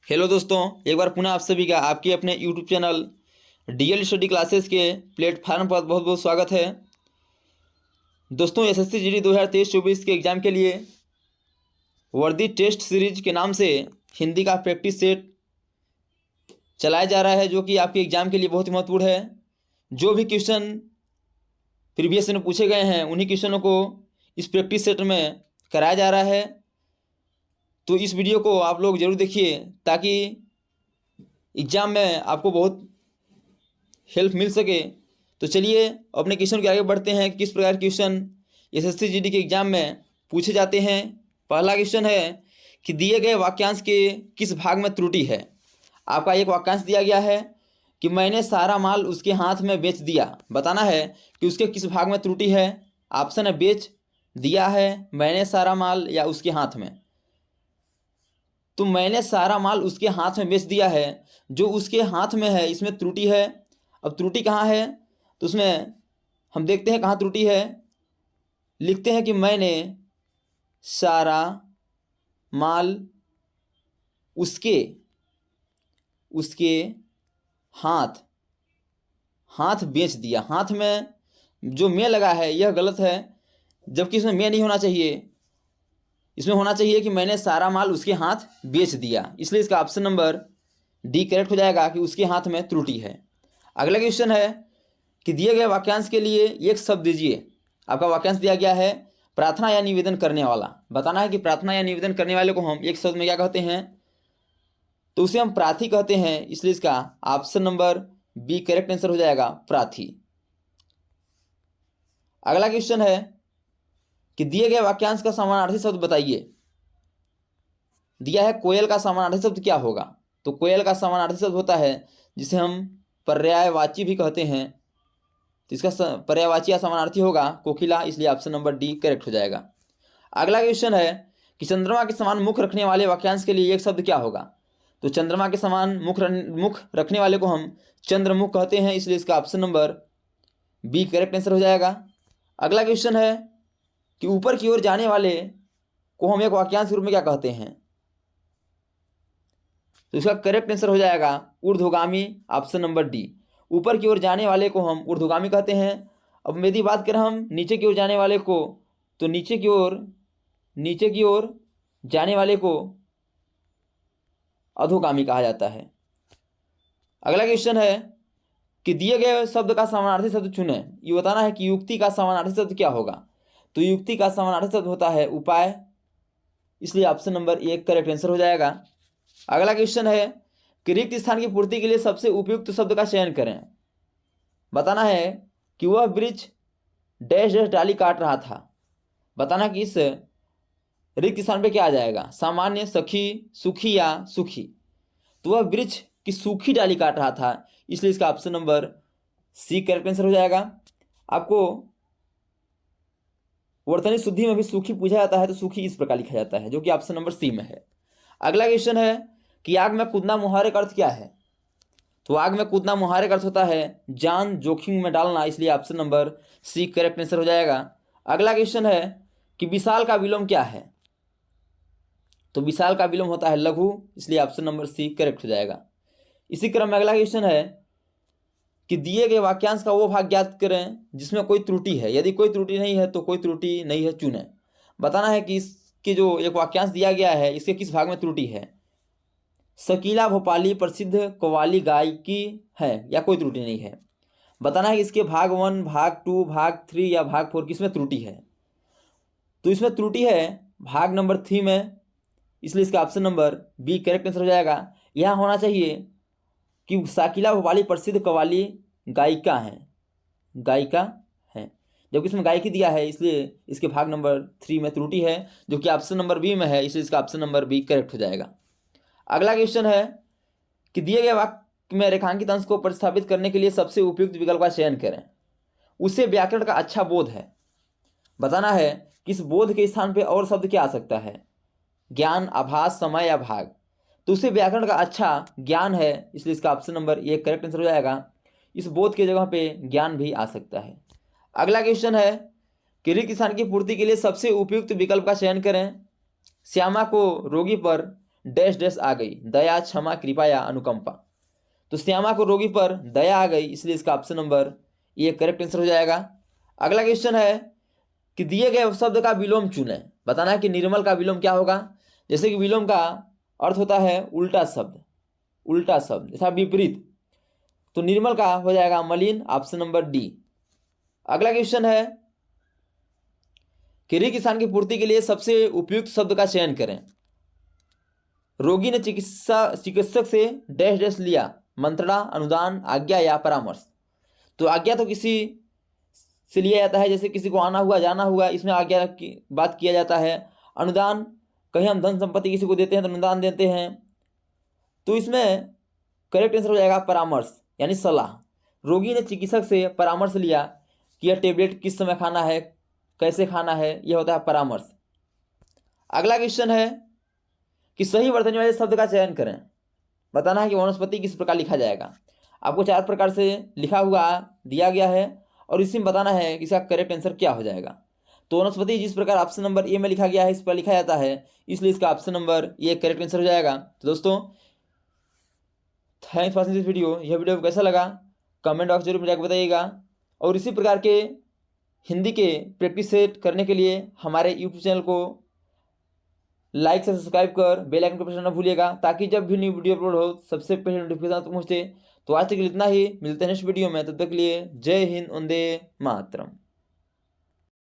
Hello दोस्तों, एक बार पुनः आप सभी का आपके अपने YouTube channel DL study classes के प्लेटफार्म पर बहुत बहुत स्वागत है। दोस्तों, एसएससी जीडी 2023-24 के एग्ज़ाम के लिए वर्दी टेस्ट सीरीज के नाम से हिंदी का प्रैक्टिस सेट चलाया जा रहा है, जो कि आपके एग्ज़ाम के लिए बहुत ही महत्वपूर्ण है। जो भी क्वेश्चन प्रीवियस में पूछे गए हैं उन्हीं क्वेश्चनों को इस प्रैक्टिस सेट में कराया जा रहा है। तो इस वीडियो को आप लोग ज़रूर देखिए ताकि एग्ज़ाम में आपको बहुत हेल्प मिल सके। तो चलिए अपने क्वेश्चन के आगे बढ़ते हैं। किस प्रकार क्वेश्चन एसएससी जीडी के एग्ज़ाम में पूछे जाते हैं। पहला क्वेश्चन है कि दिए गए वाक्यांश के किस भाग में त्रुटि है। आपका एक वाक्यांश दिया गया है कि मैंने सारा माल उसके हाथ में बेच दिया। बताना है कि उसके किस भाग में त्रुटि है। ऑप्शन है बेच दिया है, मैंने सारा माल या उसके हाथ में। तो मैंने सारा माल उसके हाथ में बेच दिया है, जो उसके हाथ में है इसमें त्रुटि है। अब त्रुटि कहाँ है तो उसमें हम देखते हैं कहाँ त्रुटि है। लिखते हैं कि मैंने सारा माल उसके हाथ बेच दिया। हाथ में जो में लगा है यह गलत है, जबकि इसमें में नहीं होना चाहिए। इसमें होना चाहिए कि मैंने सारा माल उसके हाथ बेच दिया। इसलिए इसका ऑप्शन नंबर डी करेक्ट हो जाएगा कि उसके हाथ में त्रुटि है। अगला क्वेश्चन है कि दिए गए वाक्यांश के लिए एक शब्द दीजिए। आपका वाक्यांश दिया गया है प्रार्थना या निवेदन करने वाला। बताना है कि प्रार्थना या निवेदन करने वाले को हम एक शब्द में क्या कहते हैं, तो उसे हम प्रार्थी कहते हैं। इसलिए इसका option number B correct answer हो जाएगा, प्रार्थी। अगला क्वेश्चन है कि दिए गए वाक्यांश का समानार्थी शब्द बताइए। दिया है कोयल का समानार्थी शब्द क्या होगा। तो कोयल का समानार्थी शब्द होता है जिसे हम पर्यायवाची भी कहते हैं। तो इसका पर्यायवाची या समानार्थी होगा कोकिला। इसलिए ऑप्शन नंबर डी करेक्ट हो जाएगा। अगला क्वेश्चन है कि चंद्रमा के समान मुख रखने वाले वाक्यांश के लिए एक शब्द क्या होगा। तो चंद्रमा के समान मुख रखने वाले को हम चंद्रमुख कहते हैं। इसलिए इसका option number B correct answer हो जाएगा। अगला क्वेश्चन है कि ऊपर की ओर जाने वाले को हम एक वाक्यांश के रूप में क्या कहते हैं। तो इसका करेक्ट आंसर हो जाएगा ऊर्ध्वगामी, ऑप्शन नंबर डी। ऊपर की ओर जाने वाले को हम ऊर्ध्वगामी कहते हैं। अब यदि बात करें हम नीचे की ओर जाने वाले को, तो नीचे की ओर जाने वाले को अधोगामी कहा जाता है। अगला क्वेश्चन है कि दिए गए शब्द का समानार्थी शब्द चुने। ये बताना है कि युक्ति का समानार्थी शब्द क्या होगा। तो युक्ति का समानार्थी शब्द होता है उपाय। इसलिए ऑप्शन नंबर एक करेक्ट आंसर हो जाएगा। अगला क्वेश्चन है कि रिक्त स्थान की पूर्ति के लिए सबसे उपयुक्त शब्द का चयन करें। बताना है कि वह वृक्ष डैश डैश डाली काट रहा था। बताना कि इस रिक्त स्थान पे क्या आ जाएगा, सामान्य, सखी, सुखी या सुखी। तो वह वृक्ष की सूखी डाली काट रहा था। इसलिए इसका option number C correct answer हो जाएगा। आपको वर्तनी शुद्धि में भी सूखी पूछा जाता है तो सूखी इस प्रकार लिखा जाता है, जो कि ऑप्शन नंबर सी में है। अगला क्वेश्चन है कि आग में कूदना मुहावरे का अर्थ क्या है। तो आग में कूदना मुहावरे का अर्थ होता है जान जोखिम में डालना। इसलिए option number C correct answer हो जाएगा। अगला क्वेश्चन है कि विशाल का विलोम क्या है। तो विशाल का विलोम होता है लघु। इसलिए ऑप्शन नंबर सी करेक्ट हो जाएगा। इसी क्रम में अगला क्वेश्चन है कि दिए गए वाक्यांश का वो भाग ज्ञात करें जिसमें कोई त्रुटि है। यदि कोई त्रुटि नहीं है तो कोई त्रुटि नहीं है चुने। बताना है कि इसके जो एक वाक्यांश दिया गया है इसके किस भाग में त्रुटि है। शकीला भोपाली प्रसिद्ध कव्वाली गायकी है या कोई त्रुटि नहीं है। बताना है कि इसके भाग 1, भाग 2, भाग 3 या भाग 4 किसमें त्रुटि है। तो इसमें त्रुटि है भाग नंबर 3 में। इसलिए इसका option number B correct answer हो जाएगा। यहाँ होना चाहिए कि शकीला भोपाली प्रसिद्ध कव्वाली गायिका हैं, जबकि इसमें गायकी दिया है। इसलिए इसके भाग नंबर 3 में त्रुटि है, जो कि ऑप्शन नंबर बी में है। इसलिए इसका ऑप्शन नंबर बी करेक्ट हो जाएगा। अगला क्वेश्चन है कि दिए गए वाक्य में रेखांकित अंश को प्रतिस्थापित करने के लिए सबसे उपयुक्त विकल्प का चयन करें। उसे व्याकरण का अच्छा बोध है। बताना है कि इस बोध के स्थान पे और शब्द क्या आ सकता है, ज्ञान, आभास, समय या भाग। तो उसे व्याकरण का अच्छा ज्ञान है। इसलिए इसका ऑप्शन नंबर एक करेक्ट आंसर हो जाएगा। इस बोध की जगह पे ज्ञान भी आ सकता है। अगला क्वेश्चन है कि रिक्त स्थान की पूर्ति के लिए सबसे उपयुक्त विकल्प का चयन करें। श्यामा को रोगी पर डैश डैश आ गई, दया, क्षमा, कृपा या अनुकंपा। तो श्यामा को रोगी पर दया आ गई, इसलिए इसका ऑप्शन नंबर ये करेक्ट आंसर हो जाएगा। अगला क्वेश्चन है कि दिए गए शब्द का विलोम चुनें। बताना है कि निर्मल का विलोम क्या होगा। जैसे कि विलोम का अर्थ होता है उल्टा शब्द, उल्टा शब्द जैसा विपरीत, तो निर्मल का हो जाएगा मलिन, ऑप्शन नंबर डी। अगला क्वेश्चन है कि ऋण किसान की पूर्ति के लिए सबसे उपयुक्त शब्द का चयन करें। रोगी ने चिकित्सक से डैश डैश लिया, मंत्रणा, अनुदान, आज्ञा या परामर्श। तो आज्ञा तो किसी से लिया जाता है, जैसे किसी को आना हुआ जाना हुआ, इसमें आज्ञा की बात किया जाता है। अनुदान, कहीं हम धन संपत्ति किसी को देते हैं तो अनुदान देते हैं, तो इसमें करेक्ट आंसर हो जाएगा परामर्श यानी सलाह। रोगी ने चिकित्सक से परामर्श लिया कि यह टेबलेट किस समय खाना है, कैसे खाना है, यह होता है परामर्श। अगला क्वेश्चन है कि सही वर्तनी वाले शब्द का चयन करें। बताना है कि वनस्पति किस प्रकार लिखा जाएगा। आपको 4 प्रकार से लिखा हुआ दिया गया है और इसी में बताना है कि इसका करेक्ट आंसर क्या हो जाएगा। तो वनस्पति जिस प्रकार ऑप्शन नंबर ए में लिखा गया है इस पर लिखा जाता है, इसलिए इसका ऑप्शन नंबर ये करेक्ट आंसर हो जाएगा। तो दोस्तों thanks for watching this video. यह वीडियो कैसा लगा कमेंट बॉक्स जरूर मुझे बताइएगा, और इसी प्रकार के हिंदी के प्रैक्टिस सेट करने के लिए हमारे यूट्यूब चैनल को लाइक से सब्सक्राइब कर बेल आइकन को प्रेस करना भूलिएगा, ताकि जब भी न्यू वीडियो अपलोड हो सबसे पहले नोटिफिकेशन तक पहुंचे। तो आज तक इतना ही, मिलते हैं नेक्स्ट वीडियो में, तब तक के लिए जय हिंद, वंदे मातरम।